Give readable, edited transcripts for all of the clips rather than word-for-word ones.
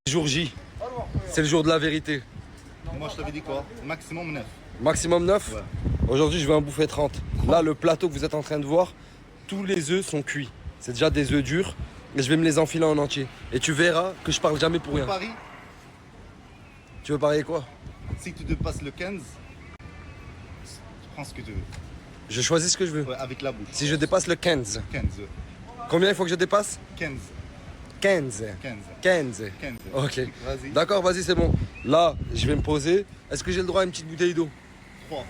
Jour J, c'est le jour de la vérité. Moi, je t'avais dit quoi? Maximum 9. Maximum 9. Ouais. Aujourd'hui, je vais en bouffer 30. Là, le plateau que vous êtes en train de voir, tous les œufs sont cuits. C'est déjà des œufs durs. Et je vais me les enfiler en entier. Et tu verras que je parle jamais pour rien. Paris, Tu veux parier quoi? si tu dépasses le 15, tu prends ce que tu veux. Je choisis ce que je veux. Ouais, avec la bouche. Si je dépasse le 15, 15. combien il faut que je dépasse? 15. 15. 15. 15. 15. Ok. Vas-y. D'accord, vas-y, c'est bon. Là, je vais me poser. Est-ce que j'ai le droit à une petite bouteille d'eau? 3.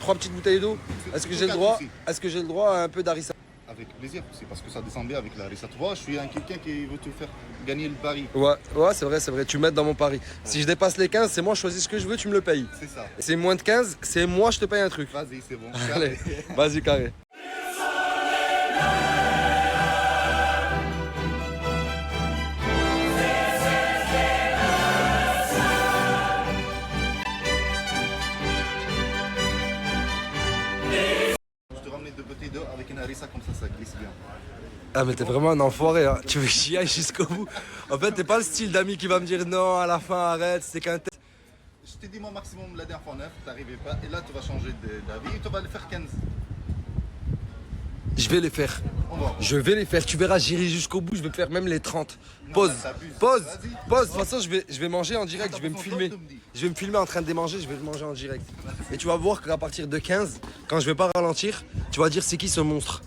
3 petites bouteilles d'eau? Est-ce que j'ai le droit? Est-ce que j'ai le droit à un peu d'harissa? Avec plaisir aussi, parce que ça descend bien avec la Rissa. Tu vois, je suis quelqu'un qui veut te faire gagner le pari. Ouais, c'est vrai, c'est vrai. Tu m'aides dans mon pari. Si je dépasse les 15, c'est moi, je choisis ce que je veux, tu me le payes. C'est ça. Et c'est moins de 15, c'est moi, je te paye un truc. Vas-y, c'est bon. Allez, vas-y, carré. Je te ramène deux bouteilles d'eau avec une harissa comme ça glisse bien. Ah, mais t'es vraiment un enfoiré, hein. Tu veux que j'y aille jusqu'au bout. En fait, t'es pas le style d'ami qui va me dire non, à la fin, arrête, c'est qu'un test. Je t'ai dit, moi, maximum la dernière fois 9, t'arrivais pas. Et là, tu vas changer d'avis et tu vas le faire 15. Je vais les faire. On va. Je vais les faire. Tu verras, j'irai jusqu'au bout, je vais faire même les 30. Non, Pause, là, t'abuses. pause, Vas-y. pause. De toute façon, je vais manger en direct, Quand je vais me t'as filmer. besoin d'eau, tu me dis. Je vais me filmer en train de démanger, je vais le manger en direct. Et tu vas voir qu'à partir de 15, quand je vais pas ralentir, tu vas dire c'est qui ce monstre.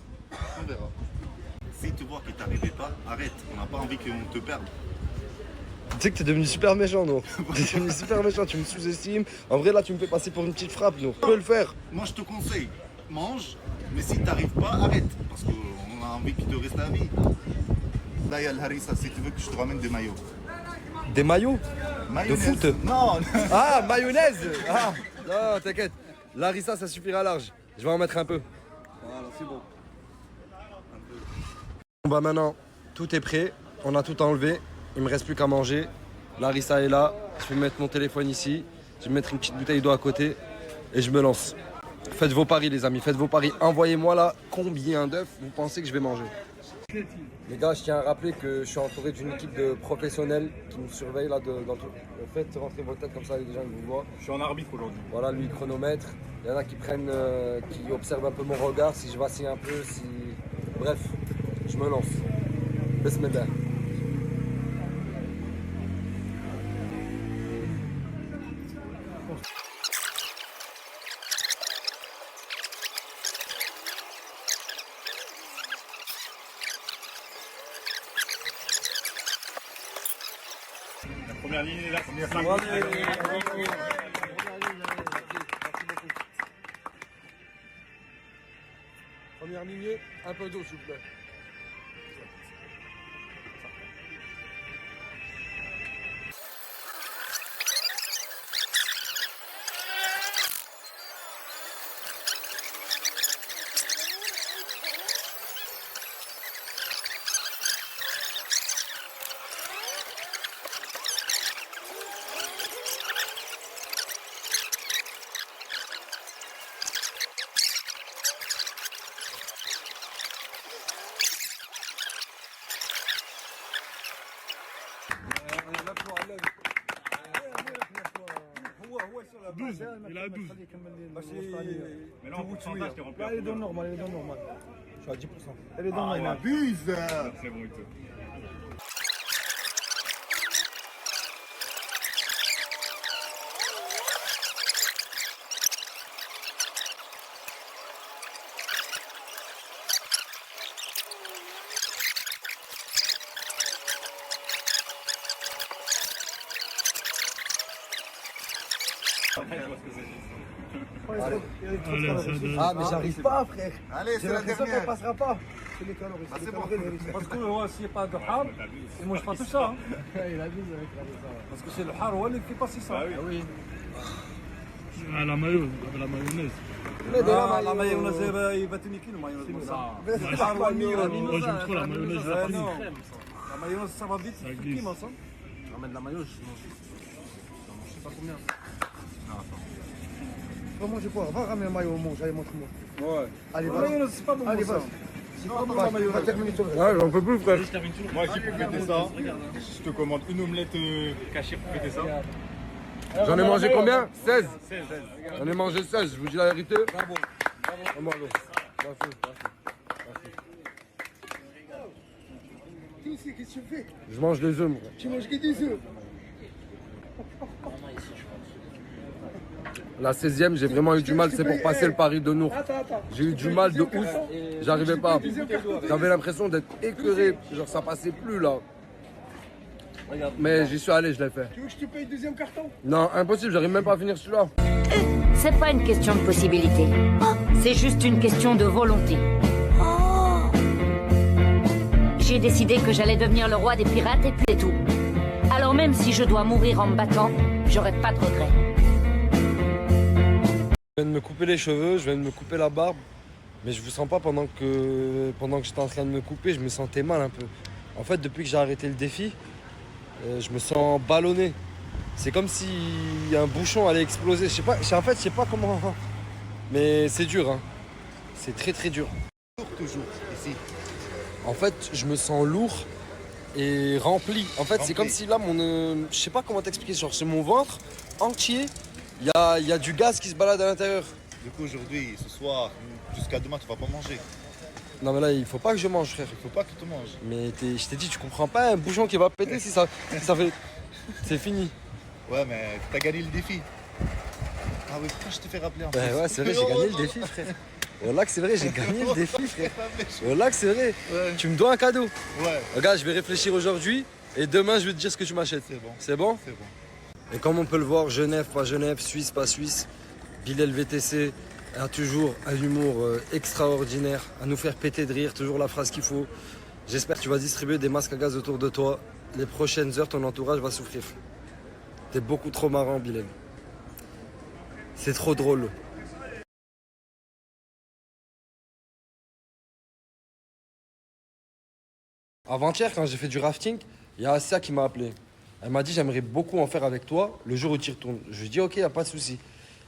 On verra. Si tu vois qu'il t'arrivait pas, arrête. On n'a pas envie qu'on te perde. Tu sais que t'es devenu super méchant, non? T'es devenu super méchant, tu me sous-estimes. En vrai, là, tu me fais passer pour une petite frappe, non? Tu peux le faire. Moi, je te conseille, mange, mais si t'arrives pas, arrête. Parce qu'on a envie qu'il te reste à vie. Là, il y a le harissa, si tu veux que je te ramène des maillots. Des maillots? Mayonnaise. foot? Non. Ah, mayonnaise! Ah, non, t'inquiète. Larissa, ça suffira large. Je vais en mettre un peu. Voilà, c'est bon. Bon, bah maintenant, tout est prêt. On a tout enlevé. Il me reste plus qu'à manger. Larissa est là. Je vais mettre mon téléphone ici. Je vais mettre une petite bouteille d'eau à côté. Et je me lance. Faites vos paris, les amis. Faites vos paris. Envoyez-moi là combien d'œufs vous pensez que je vais manger. Les gars, je tiens à rappeler que je suis entouré d'une équipe de professionnels qui me surveillent là dans tout. Faites rentrer vos têtes comme ça, les gens qui vous voient. Je suis en arbitre aujourd'hui. Voilà, lui, chronomètre. Il y en a qui prennent, qui observent un peu mon regard, si je vacille un peu, si. Bref, je me lance. Bismillah. La première ligne est là, première 5 Première lignée, un peu d'eau s'il vous plaît. Il a 12. Mais là, en pourcentage, t'es rempli. Là, il est dans le normal, il est dans le normal. Je suis à 10%. Elle est dans le Il normal. abuse. C'est bon, il te. Ah, mais j'arrive pas, frère. Allez, J'ai c'est la l'impression qu'elle dernière. passera pas. C'est les calories. Ah, c'est bon. Parce que ouais, s'il n'y a pas de har, il mange pas tout ça. Hein. Il abuse avec la Parce que c'est le har ouais, qui fait passer ça. Ah oui. Ah, la mayonnaise. Ah, la mayonnaise, il va te niquer le mayonnaise. Moi, j'aime trop la mayonnaise. Non, la mayonnaise, ça va vite. C'est glisse. qui, moi, ça? Je ramène de la mayonnaise, je sais pas combien. Comment je peux? Va ramener le maillot au monde, allez, montre-moi. Ouais. Allez, La vas-y. mayonnaise, c'est pas bon. Allez, ça. vas-y. Ah, j'en peux plus, frère. Moi, si pour fêter ça, je te commande une omelette cachée pour fêter ça. J'en ai mangé combien? 16. J'en ai mangé 16, je vous dis la vérité. Bravo. Qu'est-ce que tu fais? Je mange des œufs, moi. Tu manges que des œufs. La 16e, j'ai vraiment eu du mal, c'est pour passer le pari de Nour. J'ai eu du mal de ouf, j'arrivais pas. J'avais l'impression d'être écœuré, genre ça passait plus là. Mais j'y suis allé, je l'ai fait. Tu veux que je te paye le deuxième carton? Non, impossible, j'arrive même pas à finir celui-là. C'est pas une question de possibilité. C'est juste une question de volonté. J'ai décidé que j'allais devenir le roi des pirates et puis c'est tout. Alors même si je dois mourir en me battant, j'aurai pas de regrets. Je viens de me couper les cheveux, je viens de me couper la barbe. Mais je vous sens pas pendant que j'étais en train de me couper, je me sentais mal un peu. En fait, depuis que j'ai arrêté le défi, je me sens ballonné. C'est comme si un bouchon allait exploser. Je sais pas comment. Mais c'est dur, hein. C'est très très dur. Toujours, ici. En fait, je me sens lourd et rempli. En fait, c'est comme si là, je sais pas comment t'expliquer. Genre, c'est mon ventre entier. Il y a du gaz qui se balade à l'intérieur. Du coup, aujourd'hui, ce soir, jusqu'à demain, tu vas pas manger. Non, mais là, il faut pas que je mange, frère. Il faut pas que tu manges. Mais je t'ai dit, tu comprends pas un bouchon qui va péter si ça fait. C'est fini. Ouais, mais t'as gagné le défi. Ah oui, pourquoi je te fais rappeler en Ouais, c'est vrai, j'ai gagné le défi, frère. Voilà que c'est vrai, j'ai gagné le défi, frère. Voilà que c'est vrai. Ouais. Tu me dois un cadeau. Ouais, Regarde, je vais réfléchir aujourd'hui et demain, je vais te dire ce que tu m'achètes. c'est bon. C'est bon? C'est bon. Et comme on peut le voir, Genève, pas Genève, Suisse, pas Suisse, Bilal VTC a toujours un humour extraordinaire, à nous faire péter de rire, toujours la phrase qu'il faut. J'espère que tu vas distribuer des masques à gaz autour de toi. Les prochaines heures, ton entourage va souffrir. T'es beaucoup trop marrant, Bilal. C'est trop drôle. Avant-hier, quand j'ai fait du rafting, il y a Asia qui m'a appelé. Elle m'a dit j'aimerais beaucoup en faire avec toi le jour où tu y retournes. Je lui ai dit ok, y a pas de souci.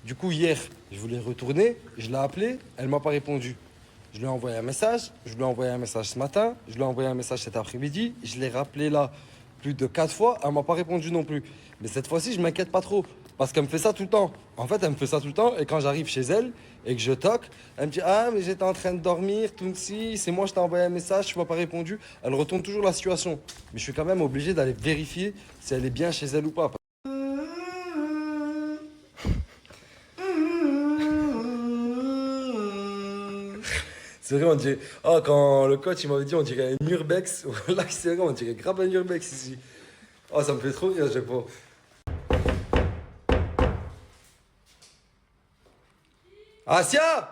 Du coup hier, je voulais retourner, je l'ai appelée, elle m'a pas répondu. Je lui ai envoyé un message, je lui ai envoyé un message ce matin, je lui ai envoyé un message cet après-midi, je l'ai rappelé là plus de 4 fois, elle m'a pas répondu non plus. Mais cette fois-ci, je m'inquiète pas trop parce qu'elle me fait ça tout le temps. En fait, elle me fait ça tout le temps et quand j'arrive chez elle et que je toque, elle me dit ah mais j'étais en train de dormir, Tounsi, c'est moi je t'ai envoyé un message, tu m'as pas répondu. Elle retourne toujours la situation. Mais je suis quand même obligé d'aller vérifier si elle est bien chez elle ou pas. C'est vrai, on dirait. Oh, quand le coach il m'avait dit on dirait un urbex. Là, c'est vrai, on dirait grave un urbex ici. Oh, ça me fait trop rire à chaque fois. Asia!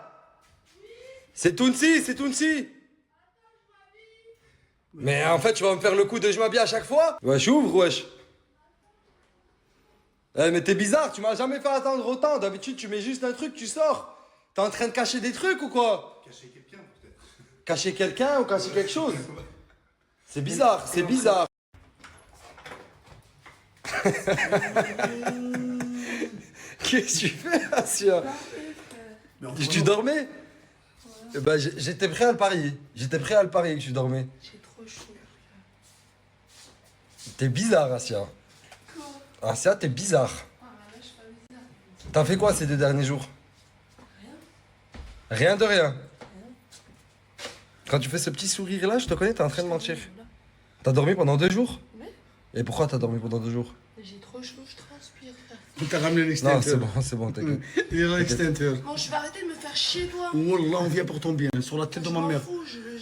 C'est Tounsi, c'est Tounsi! Mais en fait, tu vas me faire le coup de je m'habille à chaque fois? Wesh, ouvre, wesh! Eh, mais t'es bizarre, tu m'as jamais fait attendre autant. D'habitude, tu mets juste un truc, tu sors. T'es en train de cacher des trucs ou quoi? Cacher quelqu'un, peut-être. Cacher quelqu'un ou cacher quelque chose? C'est bizarre, c'est bizarre. Qu'est-ce que tu fais, Asia? Tu dormais? Eh ben, j'étais prêt à le parier. J'étais prêt à le parier que tu dormais. J'ai trop chaud. T'es bizarre, Asia. Asia, t'es bizarre. T'as fait quoi ces 2 derniers jours? Rien de rien. Quand tu fais ce petit sourire là, je te connais, t'es en train de mentir. T'as dormi pendant 2 jours? Oui. Et pourquoi t'as dormi pendant 2 jours? J'ai trop chaud, je transpire, frère. T'as ramené Non, l'extincteur. c'est bon, t'inquiète. Il est là, l'extincteur. Bon, je vais arrêter de me faire chier, toi. Wallah, on vient pour ton bien, sur la tête de Je ma m'en mère. fous,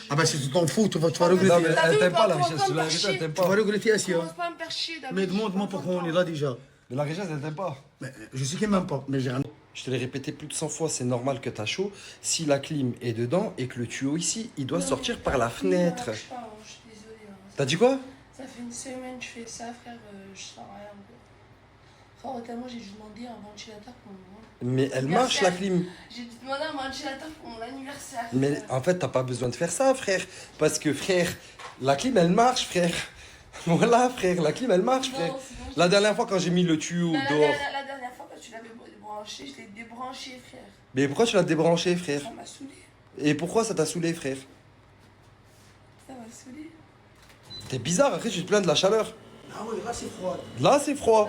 Ah bah si tu t'en fous, tu vas Non, mais regretter. T'as vu elle ou t'aime pas, pas la comment richesse, pas tu la me faire vérité, elle t'aime Tu vas pas. regretter, Asia. Commence pas à me faire chier, David. Mais demande-moi pourquoi on est là déjà. Mais la richesse, elle t'aime pas. Mais je sais qu'il m'aime pas, mais j'ai rien. Je te l'ai répété plus de 100 fois, c'est normal que t'as chaud. Si la clim est dedans et que le tuyau ici, il doit sortir par la fenêtre. Ça marche pas, hein, je suis désolée. hein. T'as dit quoi? Ça fait une semaine que je fais ça, frère. Je sens rien. Frère, notamment, j'ai dû demander un ventilateur pour moi. Mais elle marche la clim. J'ai dû demander un ventilateur pour mon anniversaire. Mais frère. en fait, t'as pas besoin de faire ça, frère. Parce que, frère, la clim, elle marche, frère. Voilà, frère, la clim, elle marche, Non, frère. sinon, La dernière fois, quand j'ai mis le tuyau La dehors. dernière fois, quand tu l'avais débranché, je l'ai débranché, frère. Mais pourquoi tu l'as débranché, frère? Ça m'a saoulé. Et pourquoi ça t'a saoulé, frère? désolée. T'es bizarre, après tu te plains de la chaleur. Ah ouais, là c'est froid. Là c'est froid.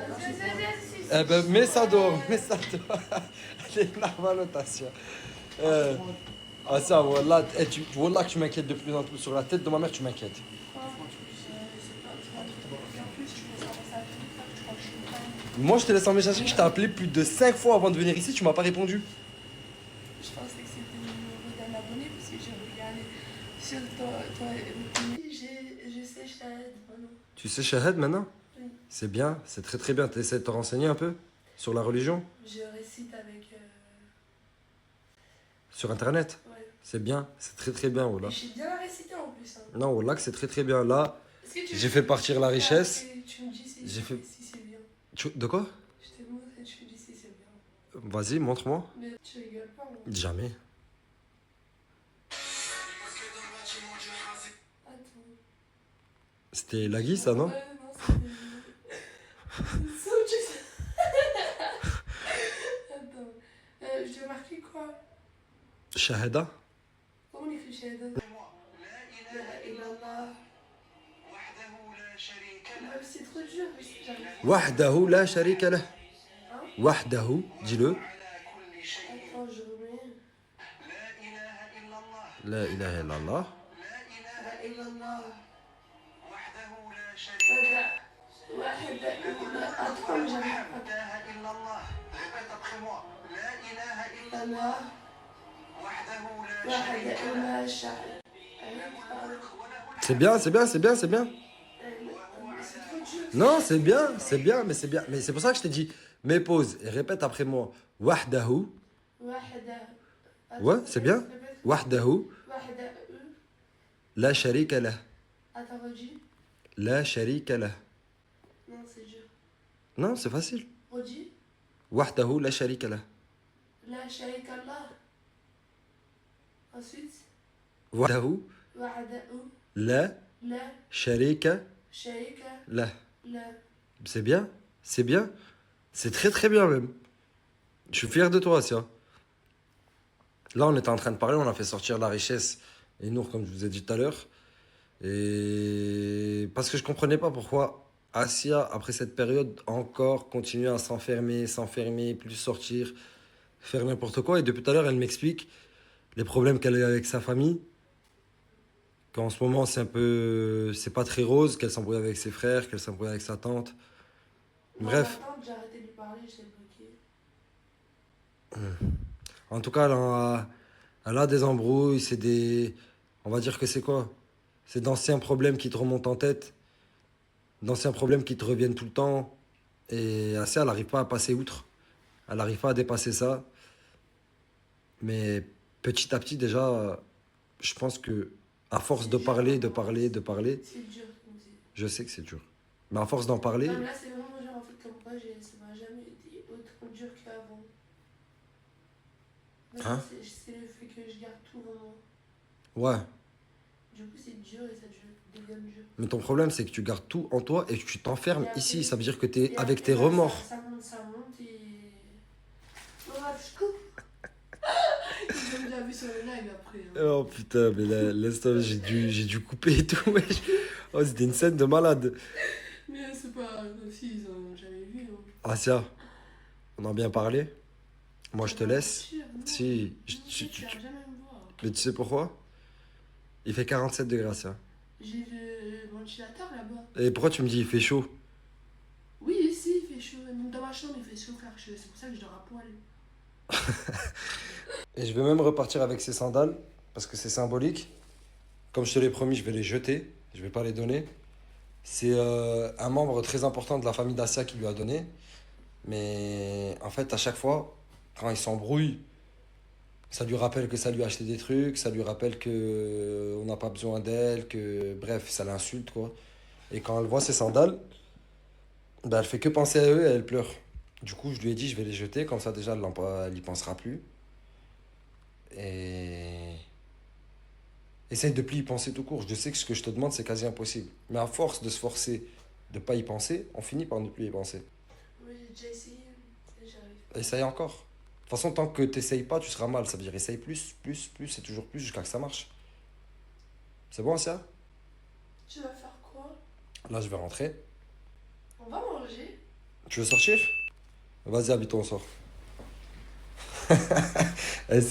Eh ben mets ça dehors, mets ça dehors. C'est normal, notation. Ah ça, voilà, voilà que tu m'inquiètes de plus en plus. Sur la tête de ma mère, tu m'inquiètes. Moi je te laisse en messagerie, je t'ai appelé plus de 5 fois avant de venir ici, tu m'as pas répondu. Je pensais que c'était le numéro d'un abonné parce que j'ai regardé sur toi je sais Shahad maintenant. Tu sais Shahad maintenant? Oui. C'est bien, c'est très très bien. Tu essaies de te renseigner un peu sur la religion? Je récite avec... Sur internet? ouais. C'est bien, c'est très très bien. Voilà. Et je sais bien la réciter en plus. Hein. Non, voilà que c'est très très bien. Là, Est-ce que j'ai fait partir la richesse. Tu me dis si, J'ai fait- si c'est bien. De quoi? Je te montre et tu me dis si c'est bien. Vas-y, montre-moi. Mais tu rigoles pas. Hein. Jamais. Attends. C'était Lagui ça, non? Ouais, non, c'est autre chose. Attends. Je dois marquer quoi? Shahada? Comment on écrit Shahada? La ilaha illallah. Ouais, c'est trop dur. J'arrive. Wahdahu la sharika lah. Wahdahu, dis-le. Attends, je remets. La ilaha illallah. La illallah. Attends, j'arrive pas. Allah. وحده لا شريك C'est bien, c'est bien, c'est bien, c'est bien. Non, c'est bien, mais c'est bien. Mais c'est pour ça que je t'ai dit, mets pause et répète après moi. Wahdahu. Ouais, c'est bien. Wahdahu. La sharika lah. Attends, redis. La sharika lah. Non, c'est dur. Non, c'est facile. Redis. Wahdahu la sharika lah. La sharik Allah. Ensuite. Wahdahu Wahdahu. la La sharika sharika lah. la. C'est bien, c'est bien. C'est très très bien même. Je suis fier de toi, Asia. Là, on était en train de parler, on a fait sortir la richesse et Nour, comme je vous ai dit tout à l'heure. Et parce que je comprenais pas pourquoi Asia, après cette période, encore continuait à s'enfermer, plus sortir, faire n'importe quoi. Et depuis tout à l'heure, elle m'explique les problèmes qu'elle a avec sa famille. Qu'en ce moment, c'est pas très rose, qu'elle s'embrouille avec ses frères, qu'elle s'embrouille avec sa tante. Bref. Ma tante, j'ai arrêté de lui parler, je l'ai bloqué. En tout cas, elle a des embrouilles, c'est des... On va dire que c'est quoi? C'est d'anciens problèmes qui te remontent en tête, d'anciens problèmes qui te reviennent tout le temps. Et assez, elle n'arrive pas à passer outre. Elle n'arrive pas à dépasser ça. Mais petit à petit, déjà, je pense que à force de parler, C'est dur, comme dit. je sais que c'est dur. Mais à force d'en parler, Non, mais là, c'est vraiment genre, en fait, comme quoi, ça m'a jamais été autant dur qu'avant. Hein? C'est le fait que je garde tout en moi. ouais. Du coup, c'est dur et ça devient dur. Mais ton problème, c'est que tu gardes tout en toi et que tu t'enfermes Et après- ici. Ça veut dire que tu es Et avec après, tes là, remords. Ça monte et. Oh, je coupe. Ils ont déjà vu sur le live après. Hein. Oh putain, mais là, laisse tomber, j'ai dû couper et tout. wesh. Oh, c'était une scène de malade. Mais c'est pas comme s'ils ont jamais vu. Hein. Asia, on a bien parlé. Moi, je te laisse. Sûr, non. Si, Tu vas jamais me voir. mais tu sais pourquoi? Il fait 47 degrés, Asia. J'ai le ventilateur là-bas. Et pourquoi tu me dis il fait chaud? Oui, ici, il fait chaud. Même dans ma chambre, il fait chaud, frère. C'est pour ça que je dors à poil. Et je vais même repartir avec ces sandales, parce que c'est symbolique. Comme je te l'ai promis, je vais les jeter. Je vais pas les donner. C'est un membre très important de la famille d'Asia qui lui a donné. Mais en fait, à chaque fois, quand il s'embrouille, ça lui rappelle que ça lui a acheté des trucs, ça lui rappelle que on n'a pas besoin d'elle, que bref, ça l'insulte quoi. Et quand elle voit ses sandales, ben, elle fait que penser à eux et elle pleure. Du coup, je lui ai dit, je vais les jeter, comme ça déjà, elle y pensera plus. Et essaye de plus y penser tout court. Je sais que ce que je te demande, c'est quasi impossible. Mais à force de se forcer de pas y penser, on finit par ne plus y penser. Oui, j'ai déjà essayé. Et j'arrive. Essaye encore. De toute façon, tant que tu n'essayes pas, tu seras mal. Ça veut dire essaye plus, et toujours plus jusqu'à que ça marche. C'est bon, ça? Tu vas faire quoi? Là, je vais rentrer. On va manger. Tu veux sortir? Vas-y, habite, on sort.